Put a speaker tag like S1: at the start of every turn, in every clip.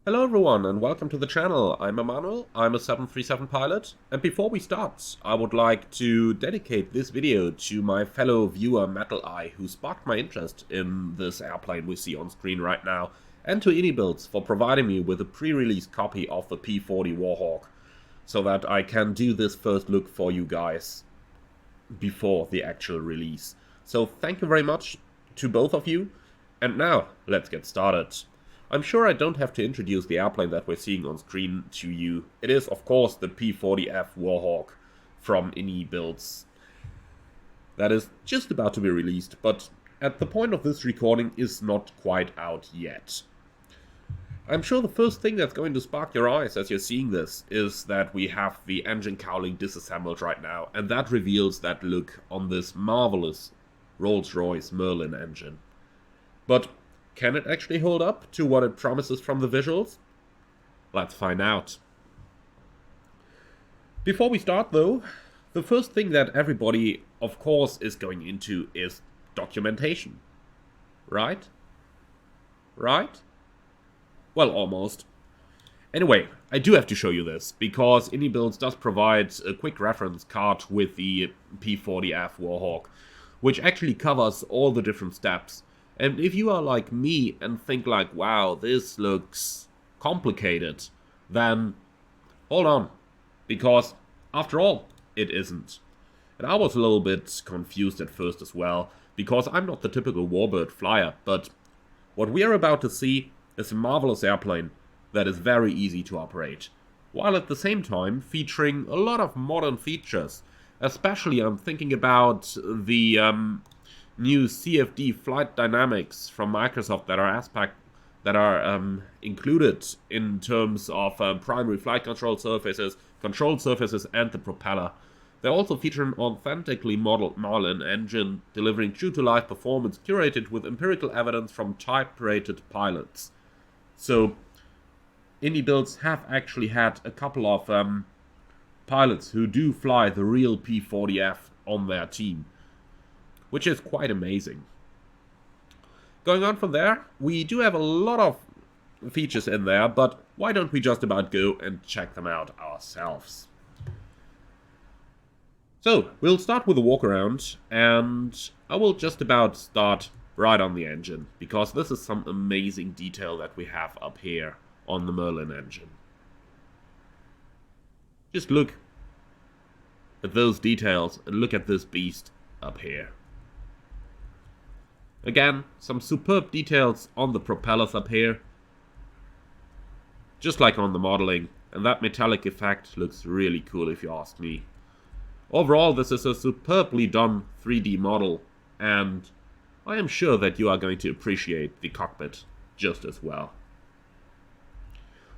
S1: Hello everyone and welcome to the channel. I'm Emmanuel, I'm a 737 pilot, and before we start I would like to dedicate this video to my fellow viewer Metal Eye who sparked my interest in this airplane we see on screen right now, and to iniBuilds for providing me with a pre-release copy of the P-40 WarHawk so that I can do this first look for you guys before the actual release. So thank you very much to both of you, and now let's get started. I'm sure I don't have to introduce the airplane that we're seeing on screen to you. It is, of course, the P-40F WarHawk from iniBuilds. That is just about to be released, but at the point of this recording is not quite out yet. I'm sure the first thing that's going to spark your eyes as you're seeing this is that we have the engine cowling disassembled right now, and that reveals that look on this marvelous Rolls-Royce Merlin engine. But can it actually hold up to what it promises from the visuals? Let's find out. Before we start though, the first thing that everybody of course is going into is documentation. Right? Right? Well, almost. Anyway, I do have to show you this, because iniBuilds does provide a quick reference card with the P-40F WarHawk, which actually covers all the different steps. And if you are like me and think like, wow, this looks complicated, then hold on, because after all, it isn't. And I was a little bit confused at first as well, because I'm not the typical warbird flyer, but what we are about to see is a marvelous airplane that is very easy to operate, while at the same time featuring a lot of modern features. Especially I'm thinking about the new CFD flight dynamics from Microsoft that are included in terms of primary flight control surfaces, and the propeller. They also feature an authentically modeled Merlin engine, delivering true-to-life performance curated with empirical evidence from type-rated pilots. So, iniBuilds have actually had a couple of pilots who do fly the real P-40F on their team, which is quite amazing. Going on from there, we do have a lot of features in there, but why don't we just about go and check them out ourselves? So, we'll start with a walkaround, and I will just about start right on the engine, because this is some amazing detail that we have up here on the Merlin engine. Just look at those details and look at this beast up here. Again, some superb details on the propellers up here, just like on the modeling, and that metallic effect looks really cool if you ask me. Overall, this is a superbly done 3D model, and I am sure that you are going to appreciate the cockpit just as well.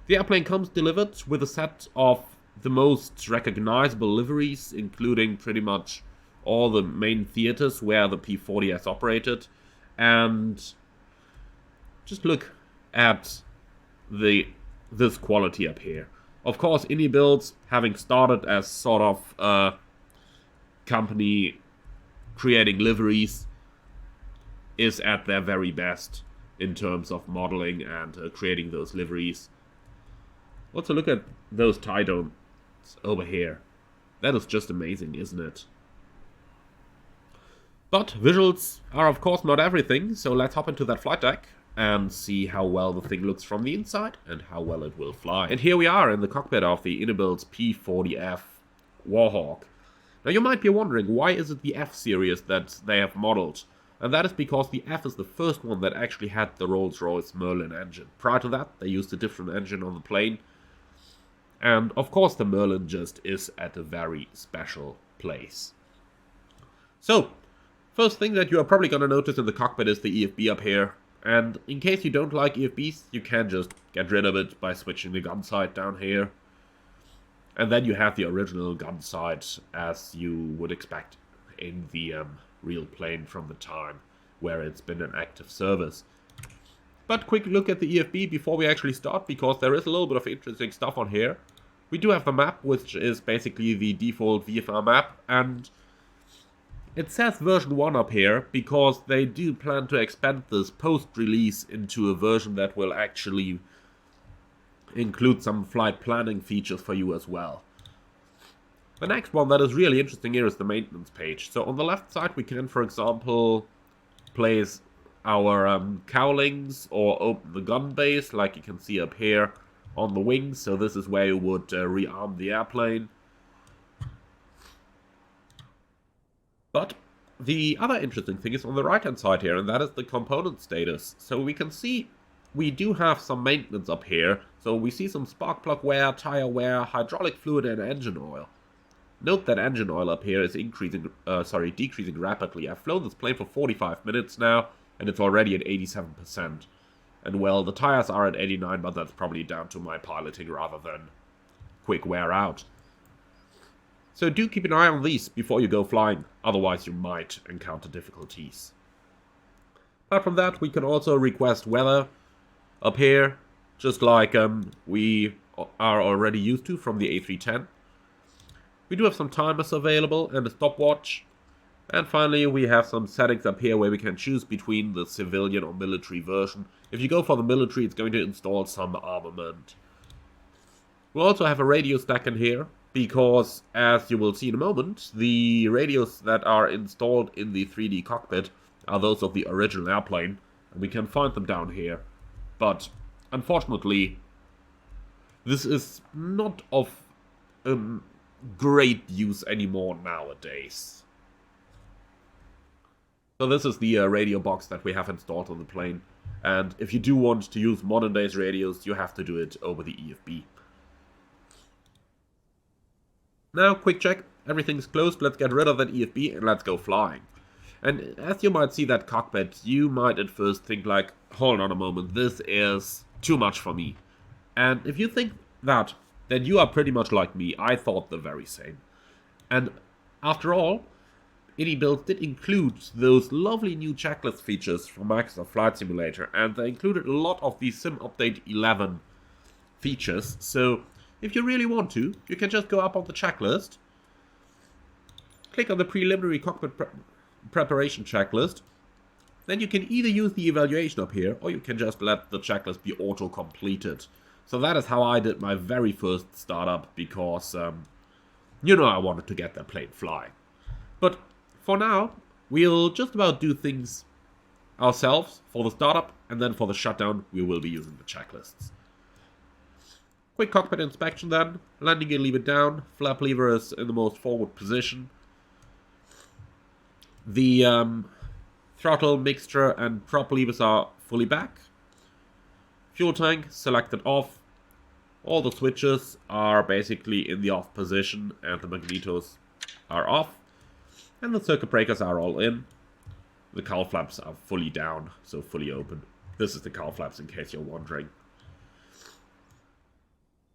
S1: The airplane comes delivered with a set of the most recognizable liveries, including pretty much all the main theaters where the P-40 has operated. And just look at this quality up here. Of course, iniBuilds, having started as sort of a company creating liveries, is at their very best in terms of modeling and creating those liveries. Also look at those tie domes over here. That is just amazing, isn't it? But visuals are of course not everything, so let's hop into that flight deck and see how well the thing looks from the inside and how well it will fly. And here we are in the cockpit of the iniBuilds P-40F WarHawk. Now you might be wondering, why is it the F series that they have modeled? And that is because the F is the first one that actually had the Rolls-Royce Merlin engine. Prior to that, they used a different engine on the plane. And of course the Merlin just is at a very special place. So, first thing that you are probably going to notice in the cockpit is the EFB up here. And in case you don't like EFBs, you can just get rid of it by switching the gun sight down here. And then you have the original gun sight as you would expect in the real plane from the time where it's been in active service. But quick look at the EFB before we actually start, because there is a little bit of interesting stuff on here. We do have the map, which is basically the default VFR map, and it says version 1 up here because they do plan to expand this post-release into a version that will actually include some flight planning features for you as well. The next one that is really interesting here is the maintenance page. So on the left side we can, for example, place our cowlings or open the gun base, like you can see up here on the wings. So this is where you would rearm the airplane. But the other interesting thing is on the right hand side here, and that is the component status. So we can see we do have some maintenance up here. So we see some spark plug wear, tire wear, hydraulic fluid and engine oil. Note that engine oil up here is decreasing rapidly. I've flown this plane for 45 minutes now, and it's already at 87%. And well, the tires are at 89, but that's probably down to my piloting rather than quick wear out. So do keep an eye on these before you go flying, otherwise you might encounter difficulties. Apart from that, we can also request weather up here, just like we are already used to from the A310. We do have some timers available and a stopwatch. And finally, we have some settings up here where we can choose between the civilian or military version. If you go for the military, it's going to install some armament. We'll also have a radio stack in here, because, as you will see in a moment, the radios that are installed in the 3D cockpit are those of the original airplane, and we can find them down here. But, unfortunately, this is not of great use anymore nowadays. So this is the radio box that we have installed on the plane, and if you do want to use modern days radios, you have to do it over the EFB. Now, quick check, everything's closed, let's get rid of that EFB and let's go flying. And as you might see that cockpit, you might at first think like, hold on a moment, this is too much for me. And if you think that, then you are pretty much like me. I thought the very same. And after all, iniBuilds did include those lovely new checklist features from Microsoft Flight Simulator, and they included a lot of the Sim Update 11 features. So if you really want to, you can just go up on the checklist, click on the preliminary cockpit preparation checklist. Then you can either use the evaluation up here, or you can just let the checklist be auto-completed. So that is how I did my very first startup, because, you know, I wanted to get that plane flying. But for now, we'll just about do things ourselves for the startup, and then for the shutdown, we will be using the checklists. Quick cockpit inspection then. Landing gear lever down, flap lever is in the most forward position. The throttle, mixture, and prop levers are fully back. Fuel tank selected off. All the switches are basically in the off position and the magnetos are off. And the circuit breakers are all in. The cowl flaps are fully down, so fully open. This is the cowl flaps in case you're wondering.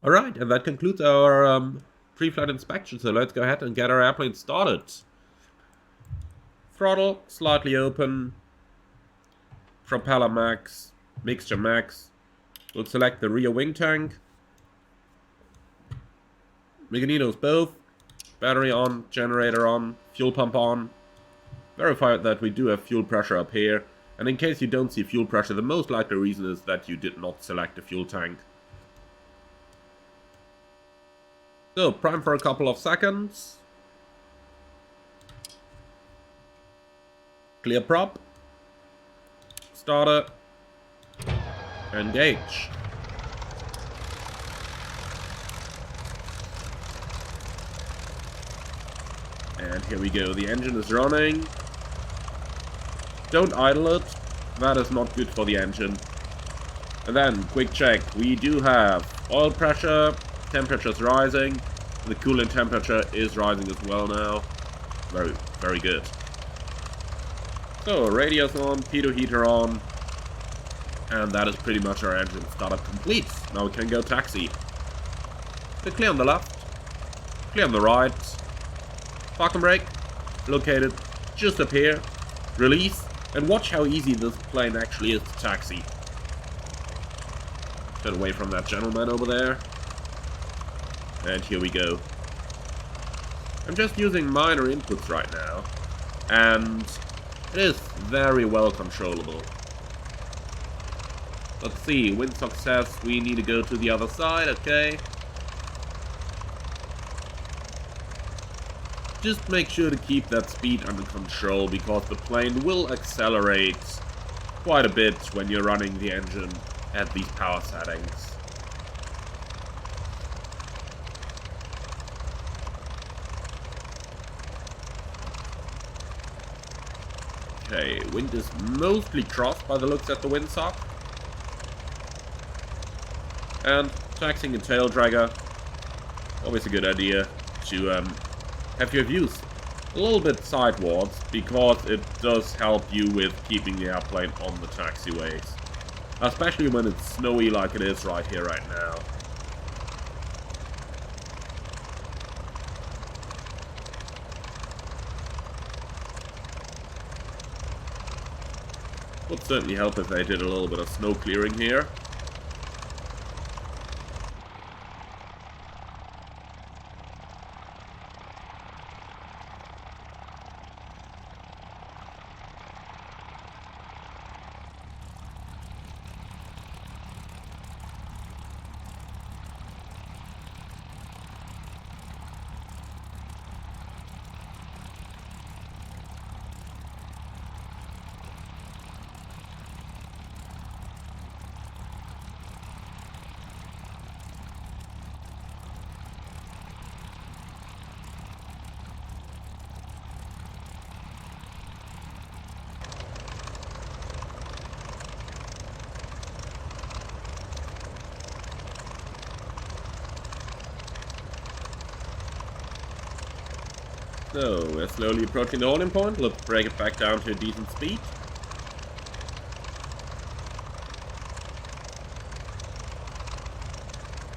S1: Alright, and that concludes our pre-flight inspection, so let's go ahead and get our airplane started. Throttle, slightly open. Propeller max, mixture max. We'll select the rear wing tank. Magnetos both. Battery on, generator on, fuel pump on. Verify that we do have fuel pressure up here. And in case you don't see fuel pressure, the most likely reason is that you did not select the fuel tank. So, prime for a couple of seconds. Clear prop. Starter. Engage. And here we go, the engine is running. Don't idle it, that is not good for the engine. And then, quick check, we do have oil pressure, temperature's rising, the coolant temperature is rising as well now. Very, very good. So, radio's on, pitot heater on, and that is pretty much our engine startup complete. Now we can go taxi. So clear on the left, clear on the right. Parking brake, located just up here. Release, and watch how easy this plane actually is to taxi. Get away from that gentleman over there. And here we go. I'm just using minor inputs right now, and it is very well controllable. Let's see, windsock says we need to go to the other side, okay. Just make sure to keep that speed under control, because the plane will accelerate quite a bit when you're running the engine at these power settings. Okay, wind is mostly crossed by the looks at the windsock. And taxiing a tail dragger, always a good idea to have your views a little bit sidewards, because it does help you with keeping the airplane on the taxiways. Especially when it's snowy like it is right here, right now. Would certainly help if they did a little bit of snow clearing here. So, we're slowly approaching the holding point. Let's break it back down to a decent speed.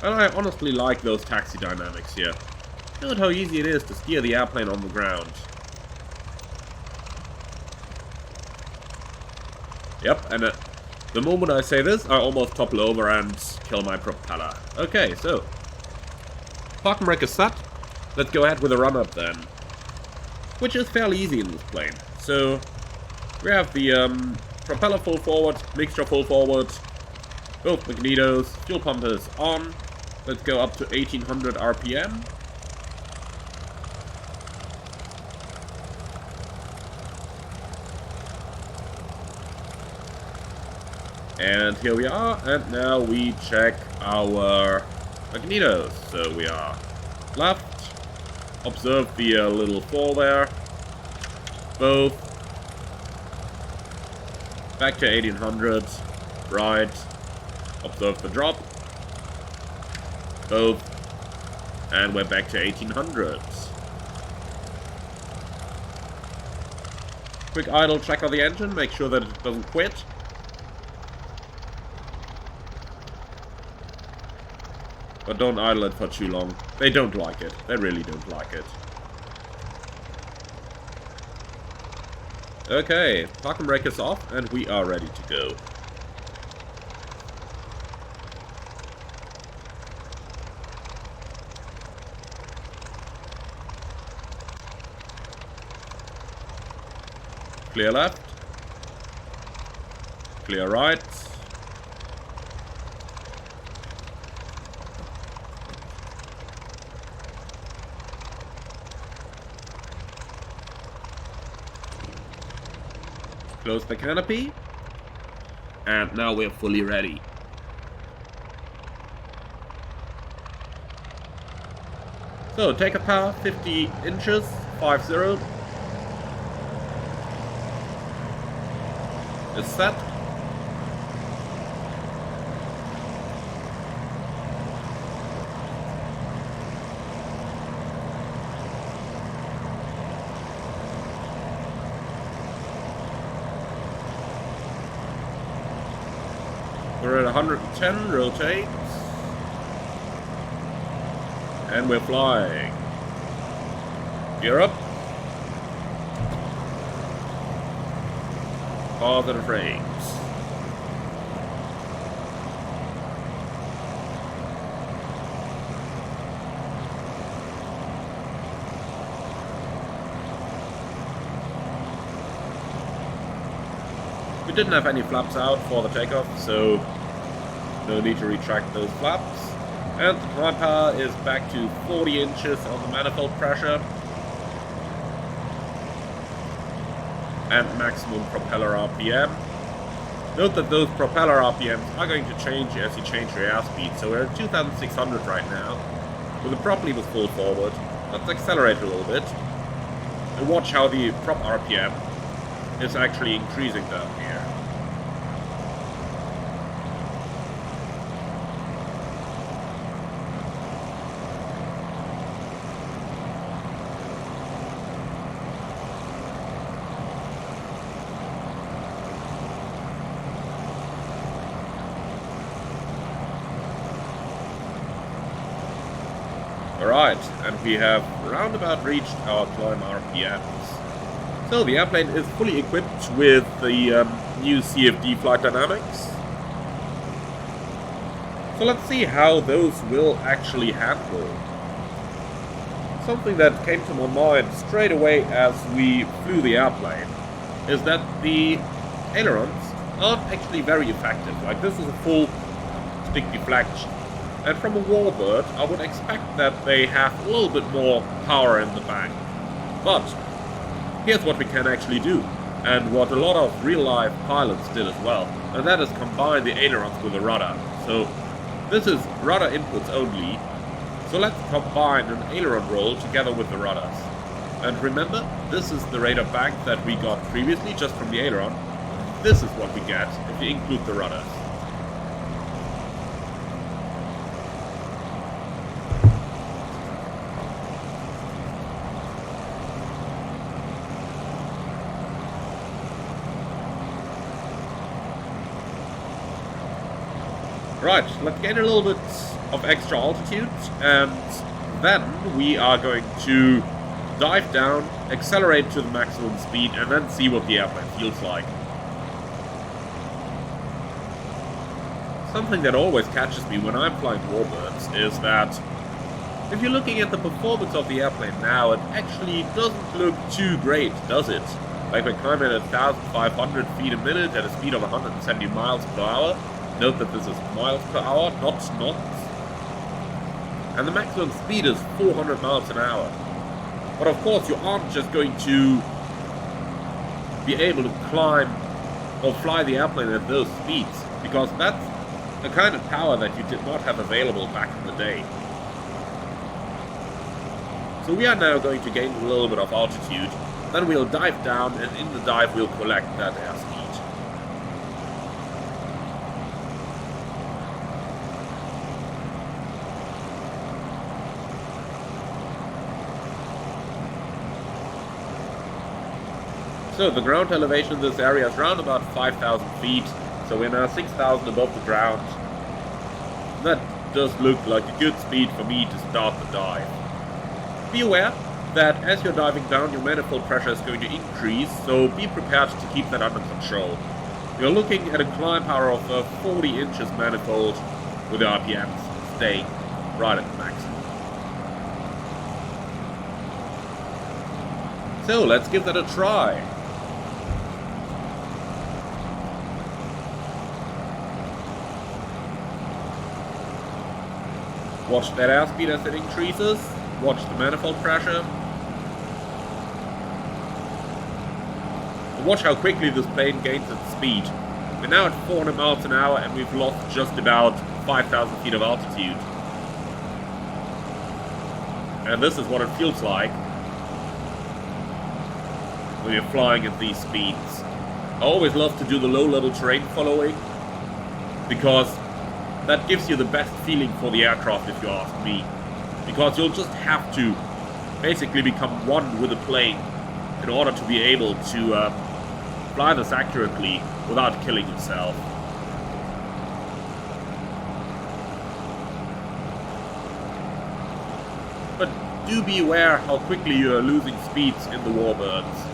S1: And I honestly like those taxi dynamics here. Note how easy it is to steer the airplane on the ground. Yep, and the moment I say this, I almost topple over and kill my propeller. Okay, so park and brake is set. Let's go ahead with a run-up then. Which is fairly easy in this plane. So, we have the propeller full forward, mixture full forward, both magnetos, fuel pump is on. Let's go up to 1800 RPM. And here we are, and now we check our magnetos. So we are left. Observe the little fall there. Both. Back to 1800. Right. Observe the drop. Both. And we're back to 1800. Quick idle check of the engine. Make sure that it doesn't quit. But don't idle it for too long. They don't like it. They really don't like it. Okay, park and brake is off, and we are ready to go. Clear left. Clear right. Close the canopy, and now we're fully ready. So, takeoff power, 50 inches, 50. Is set. We're at 110, rotate. And we're flying. Gear up. Positive frames. We didn't have any flaps out for the takeoff, so No need to retract those flaps. And the climb power is back to 40 inches on the manifold pressure. And maximum propeller RPM. Note that those propeller RPMs are going to change as you change your airspeed. So we're at 2,600 right now. With the prop levers full forward. Let's accelerate a little bit. And watch how the prop RPM is actually increasing down here. Alright, and we have roundabout reached our climb RPMs. So the airplane is fully equipped with the new CFD flight dynamics. So let's see how those will actually handle. Something that came to my mind straight away as we flew the airplane is that the ailerons aren't actually very effective. Like, this is a full stick deflection. And from a warbird, I would expect that they have a little bit more power in the bank. But here's what we can actually do, and what a lot of real-life pilots did as well, and that is combine the ailerons with the rudder. So this is rudder inputs only, so let's combine an aileron roll together with the rudders. And remember, this is the rate of bank that we got previously just from the aileron. This is what we get if we include the rudders. Right, let's gain a little bit of extra altitude, and then we are going to dive down, accelerate to the maximum speed, and then see what the airplane feels like. Something that always catches me when I'm flying warbirds is that if you're looking at the performance of the airplane now, it actually doesn't look too great, does it? Like, we're climbing at 1,500 feet a minute at a speed of 170 miles per hour. Note that this is miles per hour, not knots. And the maximum speed is 400 miles an hour. But of course, you aren't just going to be able to climb or fly the airplane at those speeds, because that's the kind of power that you did not have available back in the day. So we are now going to gain a little bit of altitude, then we'll dive down, and in the dive we'll collect that airspeed. So the ground elevation in this area is around about 5,000 feet, so we're now 6,000 above the ground. That does look like a good speed for me to start the dive. Be aware that as you're diving down, your manifold pressure is going to increase, so be prepared to keep that under control. You're looking at a climb power of 40 inches manifold with the RPMs staying right at the maximum. So let's give that a try. Watch that airspeed as it increases. Watch the manifold pressure. And watch how quickly this plane gains its speed. We're now at 400 miles an hour and we've lost just about 5,000 feet of altitude. And this is what it feels like when you're flying at these speeds. I always love to do the low-level terrain following, because that gives you the best feeling for the aircraft, if you ask me. Because you'll just have to basically become one with the plane in order to be able to fly this accurately without killing yourself. But do be aware how quickly you are losing speeds in the warbirds.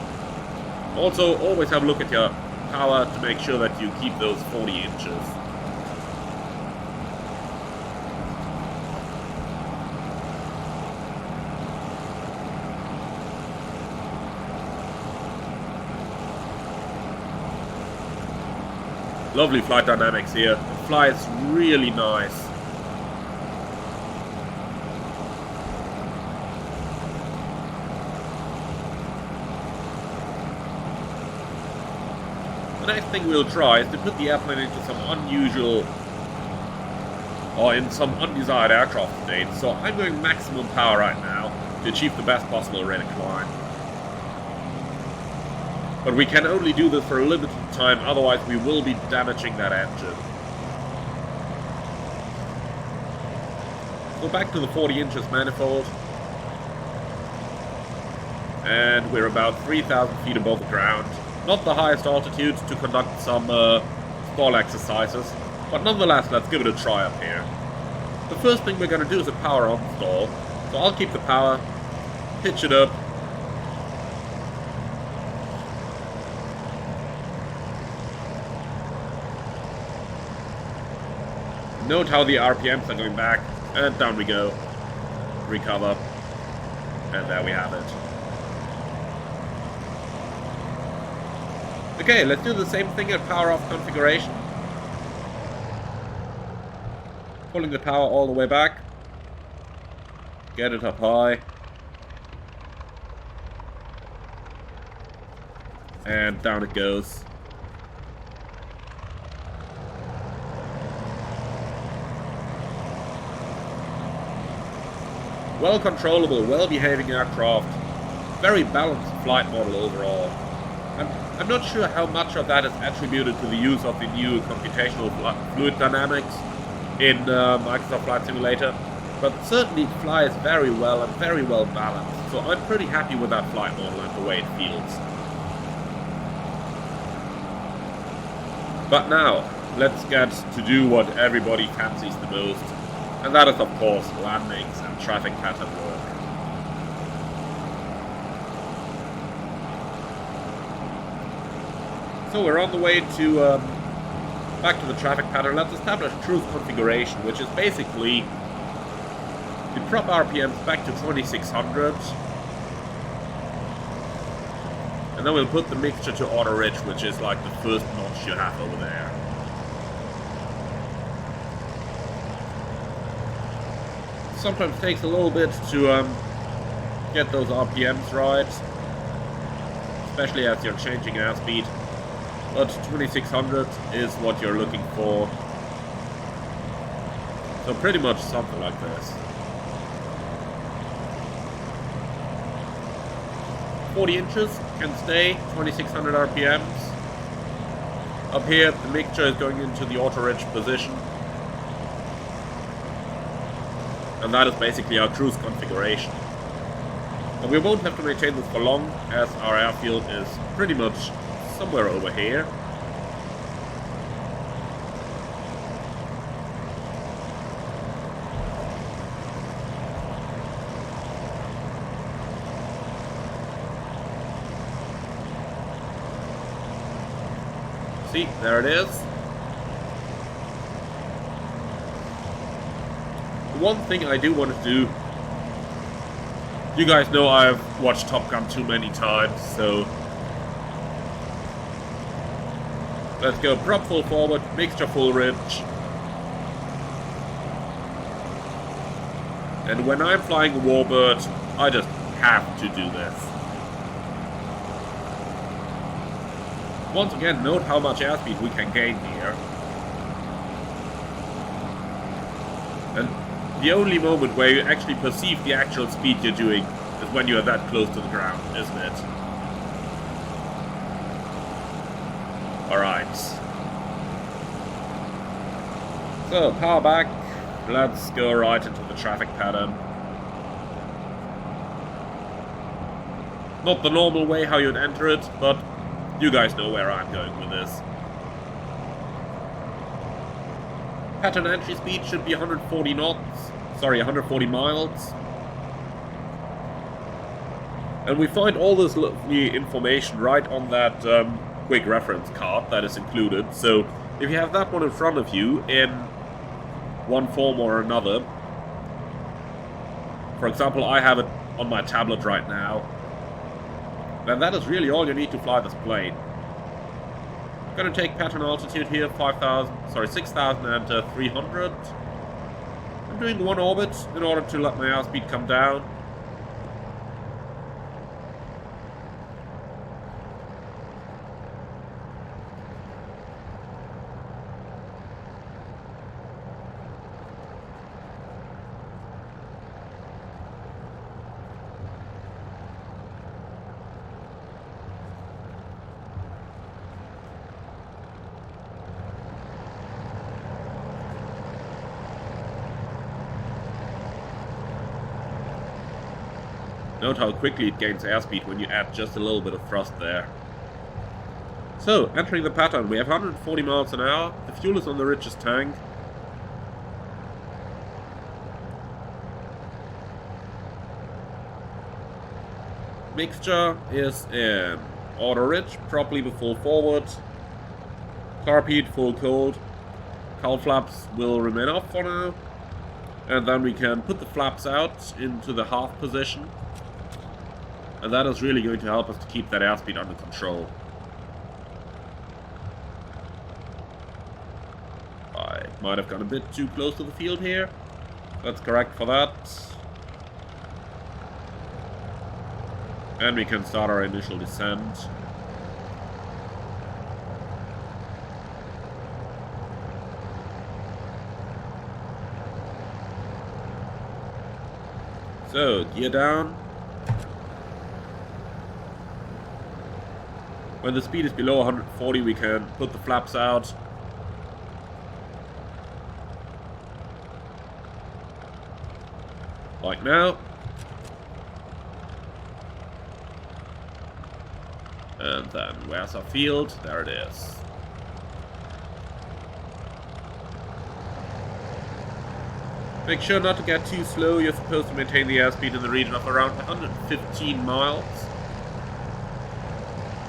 S1: Also, always have a look at your power to make sure that you keep those 40 inches. Lovely flight dynamics here. It flies really nice. The next thing we'll try is to put the airplane into some unusual or in some undesired aircraft state. So I'm going maximum power right now to achieve the best possible rate of climb. But we can only do this for a limited time, otherwise we will be damaging that engine. So back to the 40 inches manifold. And we're about 3,000 feet above the ground. Not the highest altitude to conduct some stall exercises, but nonetheless, let's give it a try up here. The first thing we're going to do is a power on stall. So I'll keep the power, pitch it up. Note how the RPMs are going back, and down we go. Recover, and there we have it. Okay, let's do the same thing at power off configuration. Pulling the power all the way back. Get it up high. And down it goes. Well controllable, well behaving aircraft. Very balanced flight model overall. I'm not sure how much of that is attributed to the use of the new computational fluid dynamics in Microsoft Flight Simulator, but certainly it flies very well and very well balanced, so I'm pretty happy with that flight model and the way it feels. But now, let's get to do what everybody fancies the most, and that is of course landings and traffic pattern work. So we're on the way to back to the traffic pattern. Let's establish cruise configuration, which is basically to drop RPMs back to 2600, and then we'll put the mixture to auto rich, which is like the first notch you have over there. Sometimes takes a little bit to get those RPMs right, especially as you're changing airspeed. But 2600 is what you're looking for. So pretty much something like this. 40 inches can stay 2600 RPMs. Up here the mixture is going into the auto-rich position. And that is basically our cruise configuration. And we won't have to maintain this for long, as our airfield is pretty much somewhere over here. See, there it is. One thing I do want to do, you guys know I've watched Top Gun too many times, so let's go prop full forward, mixture full rich. And when I'm flying a Warbird, I just have to do this. Once again, note how much airspeed we can gain here. And the only moment where you actually perceive the actual speed you're doing is when you are that close to the ground, isn't it? Alright. So, power back. Let's go right into the traffic pattern. Not the normal way how you'd enter it, but you guys know where I'm going with this. Pattern entry speed should be 140 knots. Sorry, 140 miles. And we find all this lovely information right on that quick reference card that is included. So if you have that one in front of you in one form or another, for example, I have it on my tablet right now, then that is really all you need to fly this plane. Gonna take Patron altitude here, 6,300. I'm doing one orbit in order to let my airspeed come down. Note how quickly it gains airspeed when you add just a little bit of thrust there. So, entering the pattern, we have 140 miles an hour, the fuel is on the richest tank. Mixture is in auto rich, probably full forward, carpet full cold, cowl flaps will remain off for now, and then we can put the flaps out into the half position. And that is really going to help us to keep that airspeed under control. I might have gone a bit too close to the field here. Let's correct for that. And we can start our initial descent. So, gear down. When the speed is below 140, we can put the flaps out. Like now. And then, where's our field? There it is. Make sure not to get too slow. You're supposed to maintain the airspeed in the region of around 115 miles.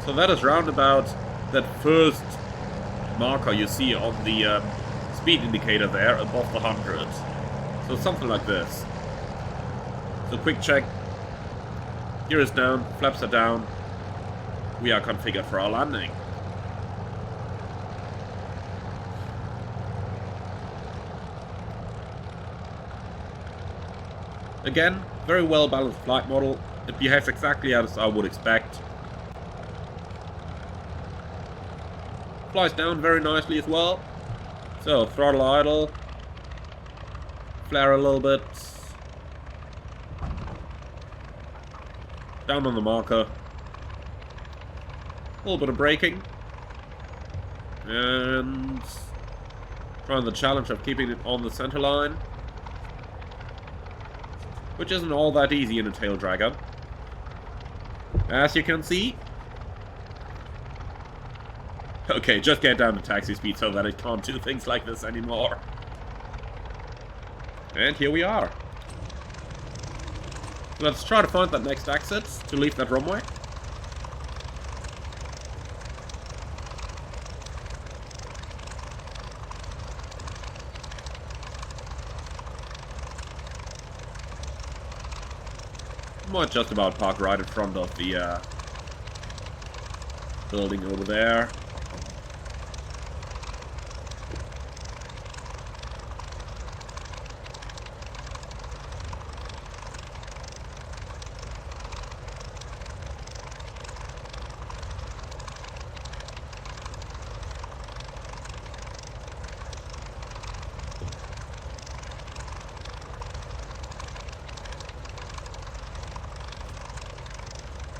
S1: So that is round about that first marker you see on the speed indicator there, above the 100. So something like this. So quick check. Gear is down, flaps are down. We are configured for our landing. Again, very well balanced flight model. It behaves exactly as I would expect. Flies down very nicely as well. So, throttle idle. Flare a little bit. Down on the marker. A little bit of braking. And trying the challenge of keeping it on the center line. Which isn't all that easy in a tail dragger. As you can see. Okay, just get down to taxi speed so that it can't do things like this anymore. And here we are. Let's try to find that next exit to leave that runway. Might just about park right in front of the building over there.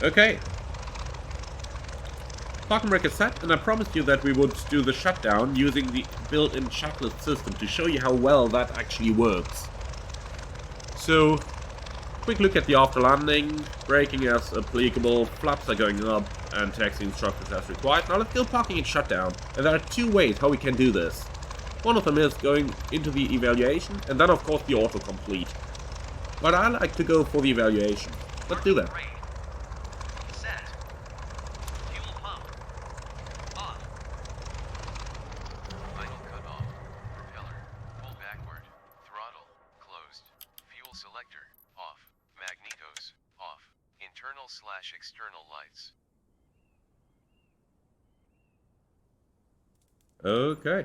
S1: Okay. Parking brake is set, and I promised you that we would do the shutdown using the built-in checklist system to show you how well that actually works. So, quick look at the after landing, braking as applicable, flaps are going up, and taxi instructions as required. Now let's go parking and shutdown. And there are two ways how we can do this. One of them is going into the evaluation, and then of course the autocomplete. But I like to go for the evaluation. Let's do that.
S2: External lights.
S1: Okay.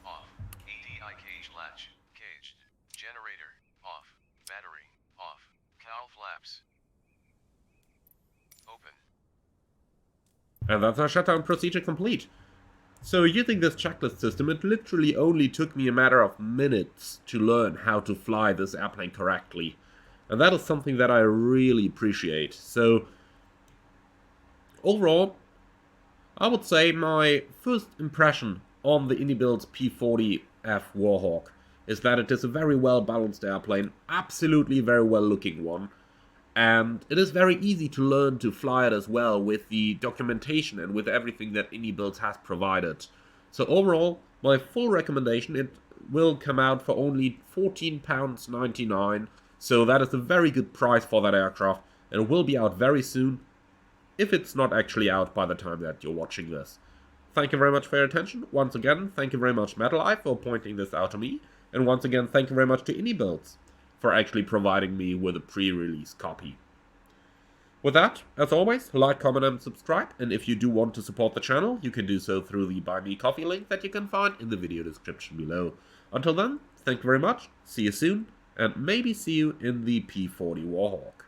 S2: Off. ADI cage latch. Caged. Generator. Off. Battery. Off. Cowl flaps. Open.
S1: And that's our shutdown procedure complete. So using this checklist system, it literally only took me a matter of minutes to learn how to fly this airplane correctly. And that is something that I really appreciate. So overall, I would say my first impression on the iniBuilds P-40F WarHawk is that it is a very well balanced airplane, absolutely very well looking one. And it is very easy to learn to fly it as well with the documentation and with everything that iniBuilds has provided. So overall, my full recommendation, it will come out for only £14.99. So that is a very good price for that aircraft. And it will be out very soon, if it's not actually out by the time that you're watching this. Thank you very much for your attention. Once again, thank you very much MetalEye for pointing this out to me. And once again, thank you very much to iniBuilds for actually providing me with a pre-release copy. With that, as always, like, comment and subscribe, and if you do want to support the channel, you can do so through the Buy Me Coffee link that you can find in the video description below. Until then, thank you very much, see you soon, and maybe see you in the P-40 WarHawk.